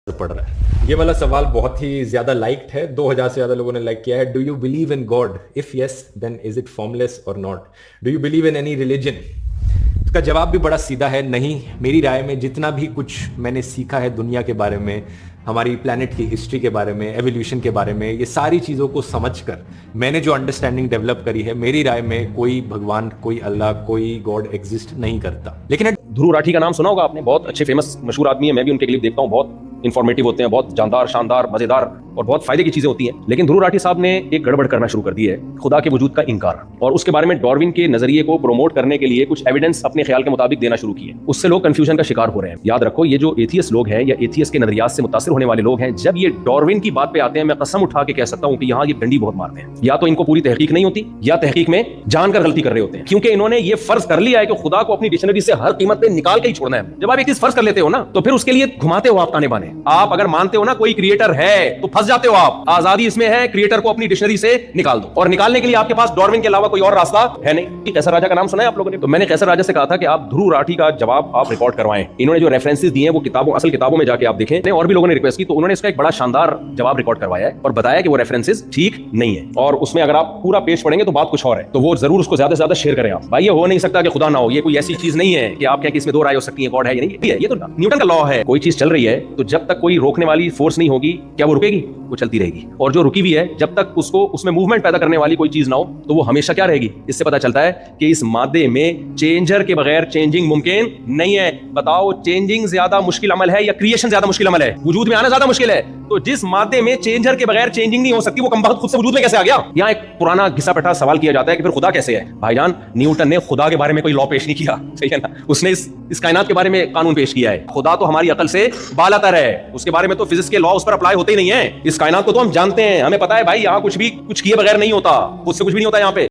पड़ रहा है। ये वाला सवाल बहुत ही ज्यादा लाइक्ड है, 2000 से ज्यादा लोगों ने लाइक किया है। Do you believe in God? If yes then is it formless और not? Do you believe in any religion? इसका जवाब भी बड़ा सीधा है, नहीं। मेरी राय में जितना भी कुछ मैंने सीखा है दुनिया के बारे में, हमारी प्लैनेट की हिस्ट्री के बारे में, एवोल्यूशन के बारे में, ये सारी चीज़ों को समझकर मैंने जो अंडरस्टैंडिंग डेवलप करी है, मेरी राय में कोई भगवान, कोई अल्लाह, कोई गॉड एग्जिस्ट नहीं करता। लेकिन ध्रुव राठी का नाम सुना होगा आपने, बहुत अच्छे फेमस मशहूर आदमी है। मैं भी उनके क्लिप देखता हूँ, बहुत इन्फॉर्मेटिव होते हैं, बहुत जानदार, शानदार, मजेदार और बहुत फायदे की चीजें होती हैं। लेकिन ध्रुव राठी साहब ने एक गड़बड़ करना शुरू कर दी है, खुदा के वजूद का इंकार, और उसके बारे में डार्विन के नजरिए को प्रोमोट करने के लिए कुछ एविडेंस अपने ख्याल के मुताबिक देना शुरू किए। उससे लोग कंफ्यूजन का शिकार हो रहे हैं। याद रखो, ये जो एथियस्ट लोग हैं या एथियस्ट के नजरियात से मुतासिर होने वाले लोग हैं, जब ये डार्विन की बात पे आते हैं, मैं कसम उठा के कह सकता हूं कि यहाँ ये डंडी बहुत मारते हैं। या तो इनको पूरी तहकीक नहीं होती, या तहकीक में जानकर गलती कर रहे होते हैं, क्योंकि इन्होंने ये फर्ज कर लिया है कि खुदा को अपनी डिक्शनरी से हर कीमत पे निकाल के ही छोड़ना है। जब आप एक चीज फर्ज कर लेते हो ना, तो फिर उसके लिए घुमाते हो आप ताने बाने। आप अगर मानते हो ना कोई क्रिएटर है, तो फंस जाते हो आप। आजादी इसमें है, क्रिएटर को अपनी डिक्शनरी से निकाल दो, और निकालने के लिए आपके पास डार्विन के अलावा कोई और रास्ता है नहीं। कैसर राजा का नाम सुना है आप लोगों ने? तो मैंने कैसर राजा से कहा था कि आप ध्रुव राठी का जवाब आप रिकॉर्ड करवाएं। इन्होंने जो रेफरेंसेस दिए हैं वो किताबों, असल किताबों में जाके आप देखें। और भी लोगों ने रिक्वेस्ट की, तो उन्होंने इसका एक बड़ा शानदार जवाब रिकॉर्ड करवाया है और बताया कि वो रेफरेंसेस ठीक नहीं है, और उसमें अगर आप पूरा पेज पढ़ेंगे तो बात कुछ और है। तो वो जरूर उसको ज्यादा से ज्यादा शेयर करें आप। भाई ये हो नहीं सकता कि खुदा ना हो, ये कोई ऐसी चीज नहीं है कि आप कहें कि इसमें दो राय हो सकती है, गॉड है या नहीं है। ये तो न्यूटन का लॉ है। कोई चीज चल रही है तो जब तक कोई रोकने वाली फोर्स नहीं होगी, क्या वो रुकेगी? वो चलती रहेगी। और जो रुकी हुई है, जब तक उसको उसमें मूवमेंट पैदा करने वाली कोई चीज ना हो, तो वो हमेशा क्या रहेगी? इससे पता चलता है कि इस मादे में चेंजर के बगैर चेंजिंग मुमकिन नहीं है। बताओ, चेंजिंग ज्यादा मुश्किल अमल है या क्रिएशन ज्यादा मुश्किल अमल है? वजूद में आना ज्यादा मुश्किल है। तो जिस मादे में चेंजर के बगैर चेंजिंग नहीं हो सकती, वो कमबख्त खुद से वजूद में कैसे आ गया? यहाँ एक पुराना घिसा बैठा सवाल किया जाता है कि फिर खुदा कैसे है? भाईजान, न्यूटन ने खुदा के बारे में कोई लॉ पेश नहीं किया, सही है ना? उसने इस कायनात के बारे में कानून पेश किया है। खुदा तो हमारी अकल से बालातर है, उसके बारे में तो फिजिक्स के लॉ उस पर अप्लाई होते ही नहीं है। इस कायनात को तो हम जानते हैं, हमें पता है भाई, यहाँ कुछ किए बगैर नहीं होता, खुद से कुछ भी नहीं होता यहाँ पे।